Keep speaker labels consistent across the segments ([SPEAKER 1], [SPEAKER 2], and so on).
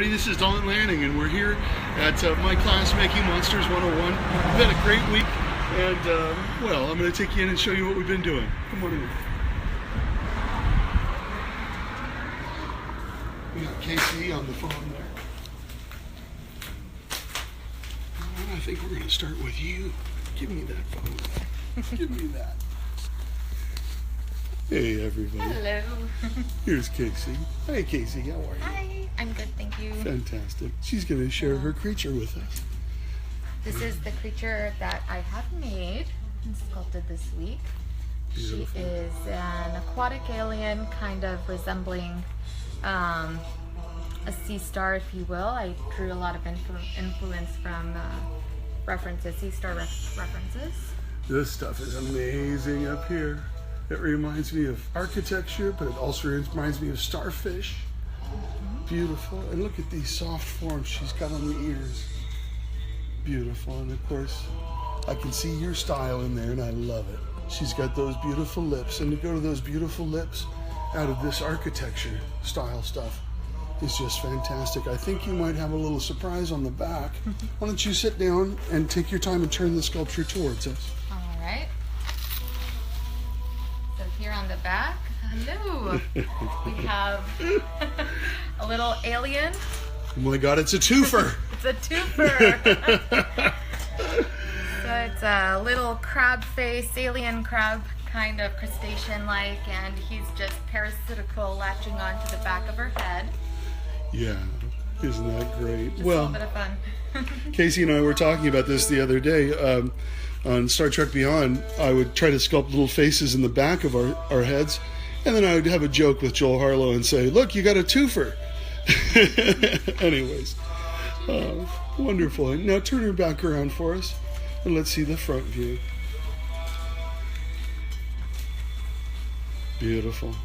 [SPEAKER 1] This is Lanning, and we're here at my class, Making Monsters 101. We've had a great week, and well, I'm going to take you in and show you what we've been doing. Come on in. We got Casey on the phone there. And I think we're going to start with you. Give me that phone. Give me that. Hey, everybody.
[SPEAKER 2] Hello.
[SPEAKER 1] Here's Casey. Hey, Casey. How are you?
[SPEAKER 2] Hi. I'm good, thank you.
[SPEAKER 1] Fantastic. She's going to share her creature with us.
[SPEAKER 2] This is the creature that I have made and sculpted this week.
[SPEAKER 1] Beautiful.
[SPEAKER 2] She is an aquatic alien, kind of resembling a sea star, if you will. I drew a lot of influence from references, sea star references.
[SPEAKER 1] This stuff is amazing up here. It reminds me of architecture, but it also reminds me of starfish. Beautiful. And look at these soft forms she's got on the ears. Beautiful. And of course, I can see your style in there, and I love it. She's got those beautiful lips, and to go to those beautiful lips out of this architecture style stuff is just fantastic. I think you might have a little surprise on the back. Why don't you sit down and take your time and turn the sculpture towards us?
[SPEAKER 2] All right. So here on the back, hello, we have a little alien.
[SPEAKER 1] Oh my God, it's a twofer.
[SPEAKER 2] It's a twofer. So it's a little crab face, alien crab, kind of crustacean-like, and he's just parasitical, latching onto the back of her head.
[SPEAKER 1] Yeah, isn't that great?
[SPEAKER 2] Just a little bit of fun.
[SPEAKER 1] Casey and I were talking about this the other day. On Star Trek Beyond, I would try to sculpt little faces in the back of our heads, and then I would have a joke with Joel Harlow and say, look, you got a twofer. Anyways, wonderful. Now turn her back around for us, and let's see the front view. Beautiful.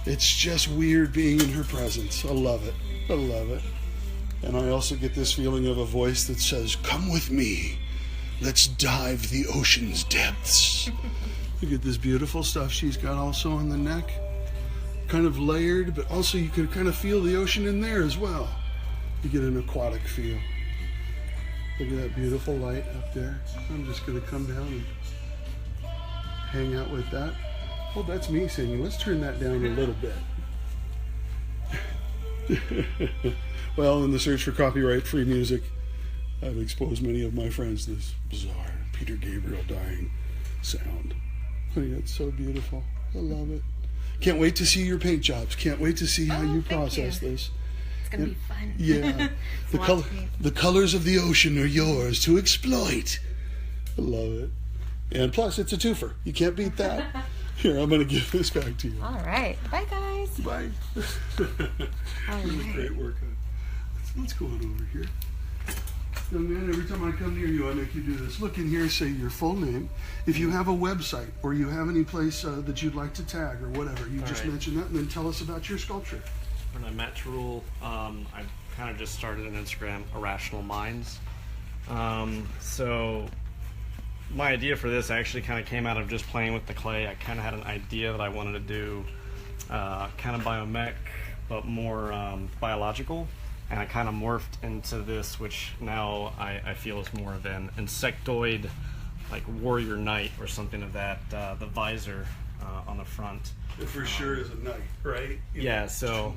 [SPEAKER 1] It's just weird being in her presence. I love it. I love it. And I also get this feeling of a voice that says, come with me. Let's dive the ocean's depths. Look at this beautiful stuff she's got also on the neck. Kind of layered, but also you can kind of feel the ocean in there as well. You get an aquatic feel. Look at that beautiful light up there. I'm just going to come down and hang out with that. Oh, that's me singing. Let's turn that down a little bit. Well, in the search for copyright-free music, I've exposed many of my friends to this bizarre Peter Gabriel dying sound. I think that's so beautiful. I love it. Can't wait to see your paint jobs. Can't wait to see how you process this.
[SPEAKER 2] It's going to be fun.
[SPEAKER 1] Yeah. The colors of the ocean are yours to exploit. I love it. And plus, it's a twofer. You can't beat that. Here, I'm going to give this back to you.
[SPEAKER 2] All right. Bye, guys.
[SPEAKER 1] Bye. Really great work. Let's go on over here. Young man, every time I come near you, I make you do this. Look in here, say your full name. If you have a website or you have any place that you'd like to tag or whatever, you just mention that, and then tell us about your sculpture.
[SPEAKER 3] When I met Rule, I kind of just started an Instagram, Irrational Minds. So my idea for this actually kind of came out of just playing with the clay. I kind of had an idea that I wanted to do kind of biomech, but more biological. And I kind of morphed into this, which now I feel is more of an insectoid, like warrior knight or something of that. The visor on the front.
[SPEAKER 1] It for sure is a knight, right?
[SPEAKER 3] Yeah, so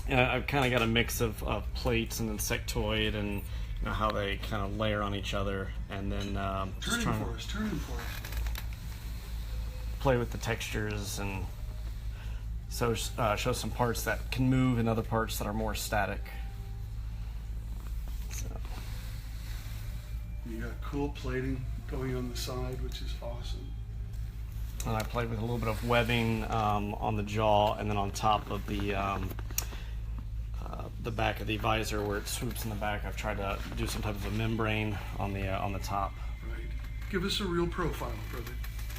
[SPEAKER 3] I've kind of got a mix of plates and insectoid, and you know how they kind of layer on each other, and then just trying to play with the textures and so show some parts that can move and other parts that are more static.
[SPEAKER 1] You got cool plating going on the side, which is awesome.
[SPEAKER 3] And I played with a little bit of webbing on the jaw, and then on top of the back of the visor where it swoops in the back, I've tried to do some type of a membrane on the top.
[SPEAKER 1] Right. Give us a real profile, brother.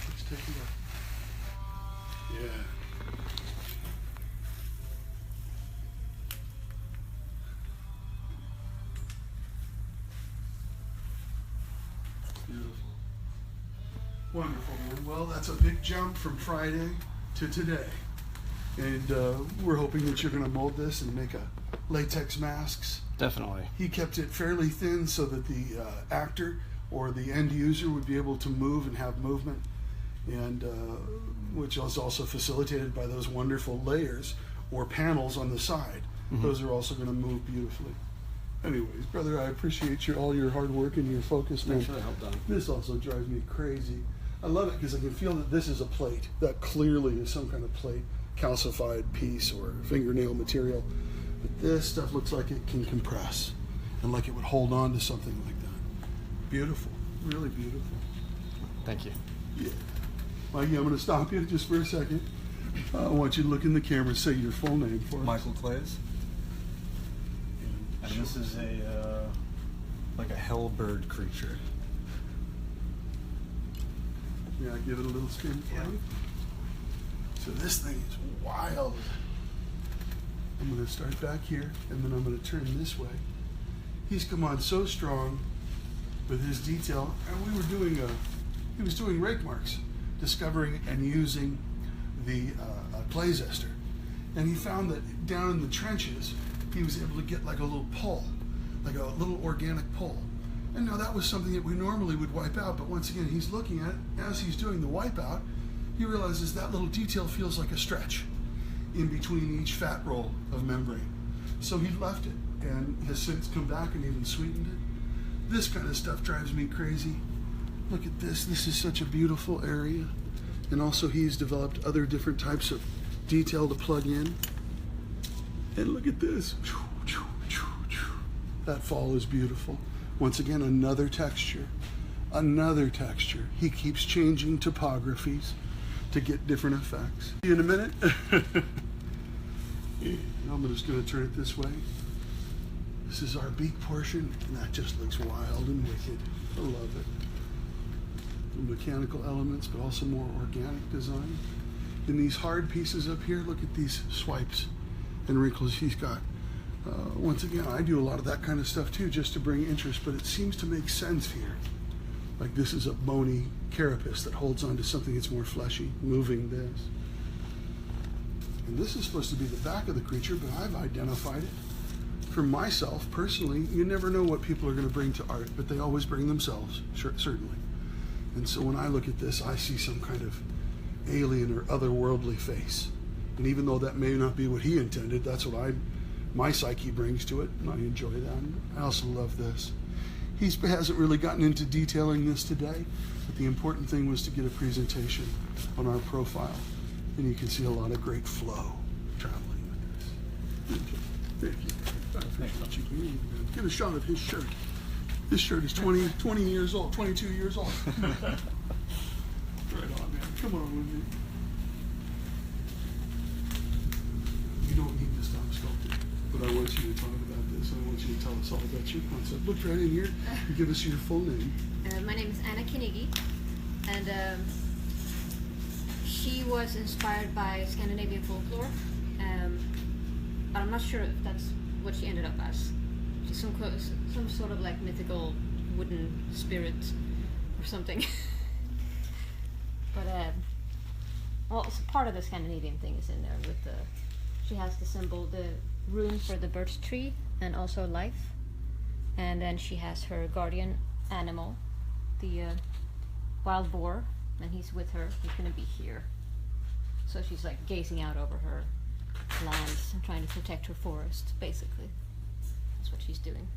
[SPEAKER 1] Let's take a look. Yeah. Beautiful. Wonderful, man. Well, that's a big jump from Friday to today. And we're hoping that you're going to mold this and make a latex masks.
[SPEAKER 3] Definitely.
[SPEAKER 1] He kept it fairly thin so that the actor or the end user would be able to move and have movement, and which is also facilitated by those wonderful layers or panels on the side.
[SPEAKER 3] Mm-hmm.
[SPEAKER 1] Those are also going to move beautifully. Anyways, brother, I appreciate all your hard work and your focus, man.
[SPEAKER 3] Thanks for the help, Don.
[SPEAKER 1] This also drives me crazy. I love it because I can feel that this is a plate. That clearly is some kind of plate, calcified piece or fingernail material. But this stuff looks like it can compress and like it would hold on to something like that. Beautiful, really beautiful.
[SPEAKER 3] Thank you.
[SPEAKER 1] Yeah. Mikey, I'm going to stop you just for a second. I want you to look in the camera and say your full name for us.
[SPEAKER 4] Michael Clays. And this is a like a hellbird creature.
[SPEAKER 1] Yeah, give it a little spin for you. So this thing is wild. I'm going to start back here, and then I'm going to turn this way. He's come on so strong with his detail, and he was doing rake marks, discovering and using the clay zester, and he found that down in the trenches, he was able to get like a little pull, like a little organic pull. And now that was something that we normally would wipe out, but once again, he's looking at it, as he's doing the wipeout, he realizes that little detail feels like a stretch in between each fat roll of membrane. So he left it and has since come back and even sweetened it. This kind of stuff drives me crazy. Look at this. This is such a beautiful area. And also he's developed other different types of detail to plug in. And look at this. That fall is beautiful. Once again, another texture. Another texture. He keeps changing topographies to get different effects. See you in a minute. I'm just going to turn it this way. This is our beak portion, and that just looks wild and wicked. I love it. The mechanical elements, but also more organic design. In these hard pieces up here, look at these swipes and wrinkles he's got. Once again, I do a lot of that kind of stuff too, just to bring interest, but it seems to make sense here. Like this is a bony carapace that holds onto something that's more fleshy, moving this. And this is supposed to be the back of the creature, but I've identified it. For myself, personally, you never know what people are going to bring to art, but they always bring themselves, certainly. And so when I look at this, I see some kind of alien or otherworldly face. And even though that may not be what he intended, that's what my psyche brings to it, and I enjoy that. I also love this. He hasn't really gotten into detailing this today, but the important thing was to get a presentation on our profile. And you can see a lot of great flow traveling with this. Thank you. I appreciate you. Get a shot of his shirt. This shirt is 20 years old, 22 years old. Right on, man. Come on with me. You don't need to stop sculpting, but I want you to talk about this. I want you to tell us all about your concept. Look right in here and give us your full name.
[SPEAKER 5] My name is Anna Kinigi, and she was inspired by Scandinavian folklore, but I'm not sure if that's what she ended up as. She's some sort of like mythical wooden spirit or something. But also part of the Scandinavian thing is in there with she has the symbol, the rune for the birch tree, and also life. And then she has her guardian animal, the wild boar, and he's with her. He's gonna be here. So she's like gazing out over her lands and trying to protect her forest, basically. That's what she's doing.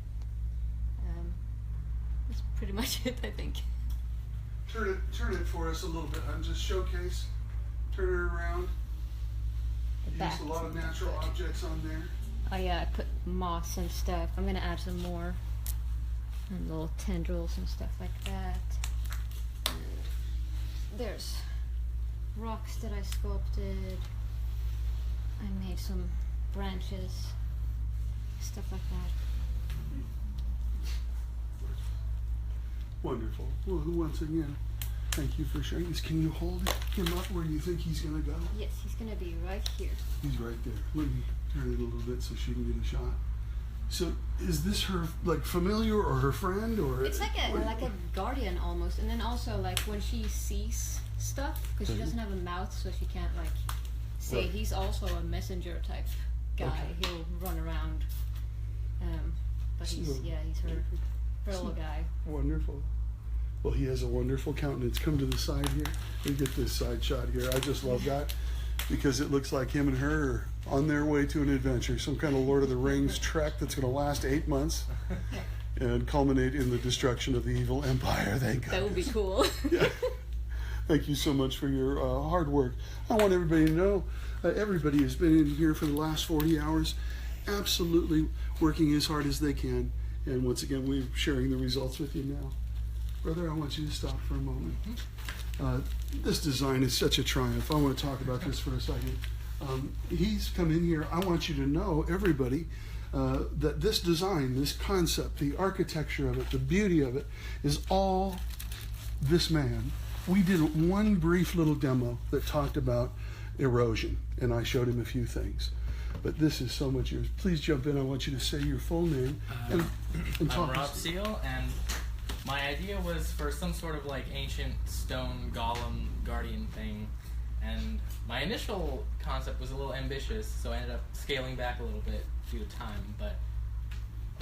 [SPEAKER 5] That's pretty much it, I think.
[SPEAKER 1] Turn it for us a little bit. I'm just showcase. Turn it around. Use a lot of natural objects on there.
[SPEAKER 5] Oh yeah, I put moss and stuff. I'm gonna add some more. And little tendrils and stuff like that. And there's rocks that I sculpted. I made some branches, stuff like that.
[SPEAKER 1] Wonderful. Well, once again, thank you for sharing this. Can you hold him up where you think he's going to go?
[SPEAKER 5] Yes, he's gonna be right here.
[SPEAKER 1] He's right there. Let me turn it a little bit so she can get a shot. So, is this her like familiar or her friend or?
[SPEAKER 5] It's like a guardian almost, and then also like when she sees stuff, because she doesn't have a mouth, so she can't like say.
[SPEAKER 1] Right.
[SPEAKER 5] He's also a messenger type guy.
[SPEAKER 1] Okay.
[SPEAKER 5] He'll run around. But he's
[SPEAKER 1] So-
[SPEAKER 5] her little guy.
[SPEAKER 1] Wonderful. Well, he has a wonderful countenance. Come to the side here. We get this side shot here. I just love that because it looks like him and her are on their way to an adventure, some kind of Lord of the Rings trek that's going to last 8 months and culminate in the destruction of the evil empire. Thank God.
[SPEAKER 5] That would be cool.
[SPEAKER 1] Yeah. Thank you so much for your hard work. I want everybody to know everybody has been in here for the last 40 hours, absolutely working as hard as they can. And once again, we're sharing the results with you now. Brother, I want you to stop for a moment. This design is such a triumph. I want to talk about this for a second. He's come in here. I want you to know, everybody, that this design, this concept, the architecture of it, the beauty of it, is all this man. We did one brief little demo that talked about erosion, and I showed him a few things. But this is so much yours. Please jump in. I want you to say your full name and talk.
[SPEAKER 6] I'm Rob Seal, and my idea was for some sort of like ancient stone golem guardian thing. And my initial concept was a little ambitious, so I ended up scaling back a little bit due to time. But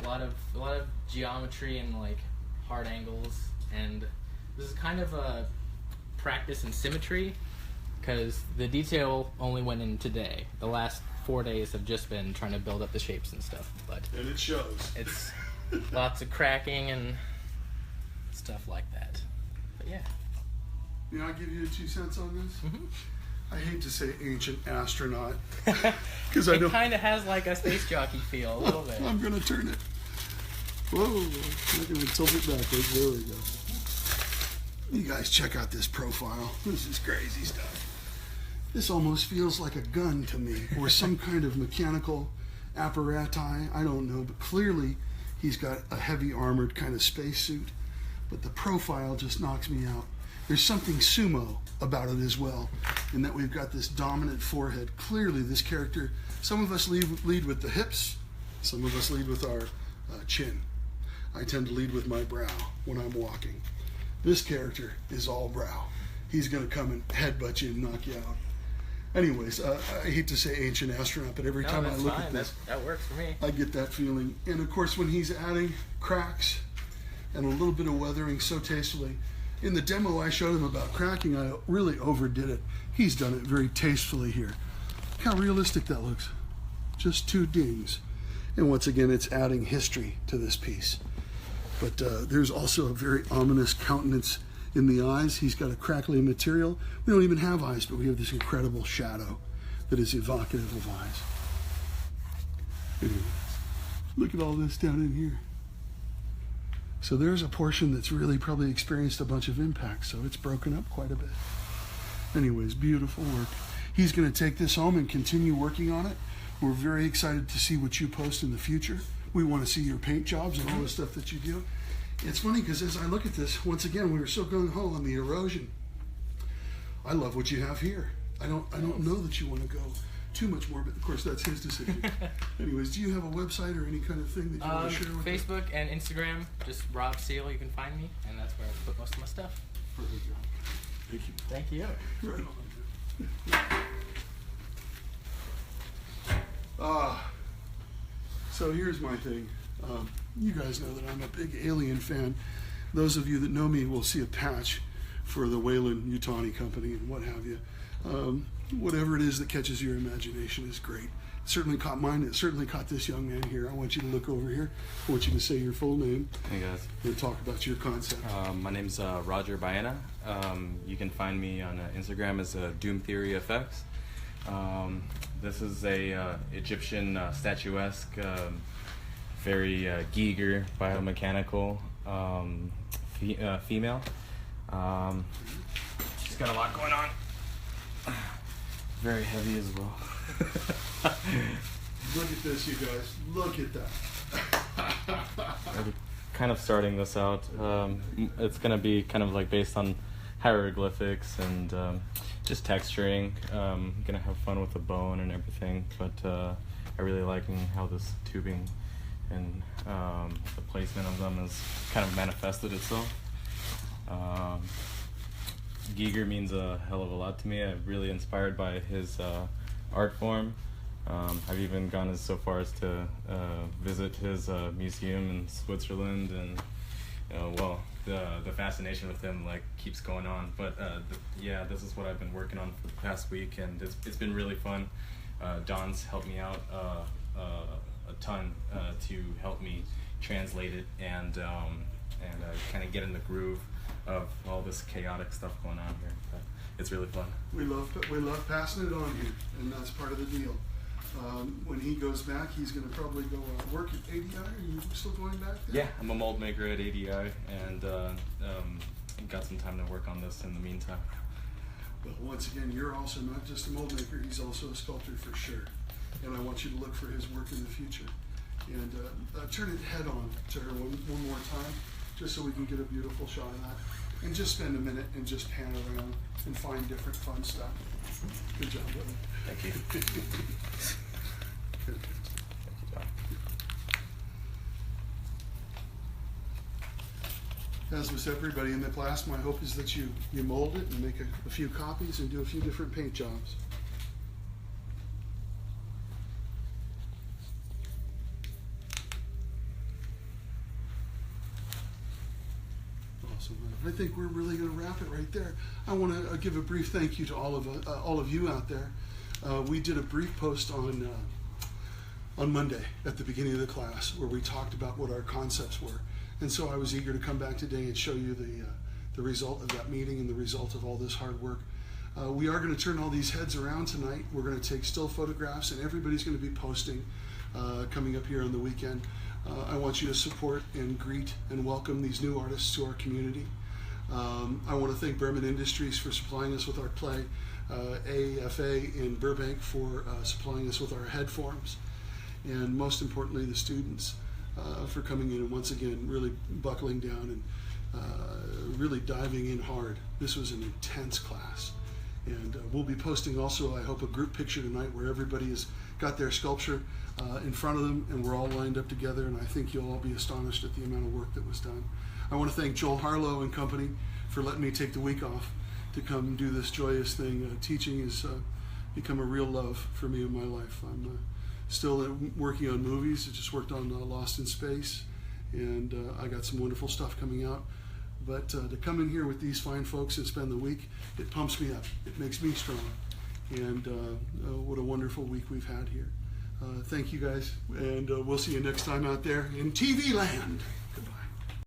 [SPEAKER 6] a lot of geometry and like hard angles, and this is kind of a practice in symmetry because the detail only went in today. The last 4 days have just been trying to build up the shapes and stuff, but
[SPEAKER 1] And it shows.
[SPEAKER 6] it's lots of cracking and stuff like that. But yeah.
[SPEAKER 1] May I give you 2 cents on this?
[SPEAKER 6] Mm-hmm.
[SPEAKER 1] I hate to say ancient astronaut because I
[SPEAKER 6] It
[SPEAKER 1] don't.
[SPEAKER 6] kind of has like a space jockey feel, a little bit.
[SPEAKER 1] I'm going to turn it. Whoa, I'm going to tilt it backwards. There we go. You guys check out this profile. This is crazy stuff. This almost feels like a gun to me, or some kind of mechanical apparati. I don't know, but clearly he's got a heavy armored kind of spacesuit. But the profile just knocks me out. There's something sumo about it as well, in that we've got this dominant forehead. Clearly this character, some of us lead with the hips, some of us lead with our chin. I tend to lead with my brow when I'm walking. This character is all brow. He's going to come and headbutt you and knock you out. Anyways, I hate to say ancient astronaut, but every time I look at this,
[SPEAKER 6] that works for me.
[SPEAKER 1] I get that feeling. And of course, when he's adding cracks and a little bit of weathering so tastefully, in the demo I showed him about cracking, I really overdid it. He's done it very tastefully here. Look how realistic that looks. Just 2 dings. And once again, it's adding history to this piece. But there's also a very ominous countenance in the eyes. He's got a crackly material. We don't even have eyes, but we have this incredible shadow that is evocative of eyes. Anyway, look at all this down in here. So there's a portion that's really probably experienced a bunch of impact, so it's broken up quite a bit. Anyways, beautiful work. He's going to take this home and continue working on it. We're very excited to see what you post in the future. We want to see your paint jobs and all the stuff that you do. It's funny because as I look at this, once again, we were so gung-ho on the erosion. I love what you have here. I don't know that you want to go too much more, but of course that's his decision. Anyways, do you have a website or any kind of thing that you want to share with us?
[SPEAKER 6] Facebook and Instagram, just Rob Seal, you can find me, and that's where I put most of my stuff.
[SPEAKER 1] Perfect job. Thank you.
[SPEAKER 6] Thank you.
[SPEAKER 1] Right on. So here's my thing. You guys know that I'm a big Alien fan. Those of you that know me will see a patch for the Weyland-Yutani company and what have you. Whatever it is that catches your imagination is great. It certainly caught mine. It certainly caught this young man here. I want you to look over here. I want you to say your full name.
[SPEAKER 7] Hey guys.
[SPEAKER 1] And talk about your concept.
[SPEAKER 7] My name's Roger Baena. You can find me on Instagram as Doom Theory FX. This is a Egyptian statuesque, very Giger, biomechanical female. She's got a lot going on. Very heavy as well.
[SPEAKER 1] Look at this, you guys. Look at that.
[SPEAKER 7] I'm kind of starting this out. It's going to be kind of like based on hieroglyphics and just texturing. I'm going to have fun with the bone and everything, but I really liking how this tubing and the placement of them has kind of manifested itself. Giger means a hell of a lot to me. I'm really inspired by his art form. I've even gone as so far as to visit his museum in Switzerland, and well, the fascination with him like keeps going on. But yeah, this is what I've been working on for the past week, and it's been really fun. Don's helped me out a ton to help me translate it and kind of get in the groove of all this chaotic stuff going on here. But it's really fun.
[SPEAKER 1] We love passing it on here, and that's part of the deal. When he goes back, he's going to probably go work at ADI. Are you still going back there?
[SPEAKER 7] Yeah, I'm a mold maker at ADI, and got some time to work on this in the meantime.
[SPEAKER 1] But once again, you're also not just a mold maker, he's also a sculptor for sure. And I want you to look for his work in the future. And turn it head on to her one more time, just so we can get a beautiful shot of that. And just spend a minute and just pan around and find different fun stuff. Good job, brother.
[SPEAKER 7] Thank you.
[SPEAKER 1] Good.
[SPEAKER 7] Thank you, John.
[SPEAKER 1] As with everybody in the class, my hope is that you mold it and make a few copies and do a few different paint jobs. Awesome. I think we're really going to wrap it right there. I want to give a brief thank you to all of you out there. We did a brief post on Monday at the beginning of the class where we talked about what our concepts were. And so I was eager to come back today and show you the result of that meeting and the result of all this hard work. We are going to turn all these heads around tonight. We're going to take still photographs, and everybody's going to be posting coming up here on the weekend. I want you to support and greet and welcome these new artists to our community. I want to thank Berman Industries for supplying us with our clay, AFA in Burbank for supplying us with our head forms, and most importantly the students for coming in and once again really buckling down and really diving in hard. This was an intense class, and we'll be posting also, I hope, a group picture tonight where everybody has got their sculpture in front of them and we're all lined up together, and I think you'll all be astonished at the amount of work that was done. I want to thank Joel Harlow and company for letting me take the week off to come do this joyous thing. Teaching has become a real love for me in my life. I'm still working on movies. I just worked on Lost in Space, and I got some wonderful stuff coming out. But to come in here with these fine folks and spend the week, it pumps me up. It makes me strong. And what a wonderful week we've had here. Thank you guys, and we'll see you next time out there in TV land.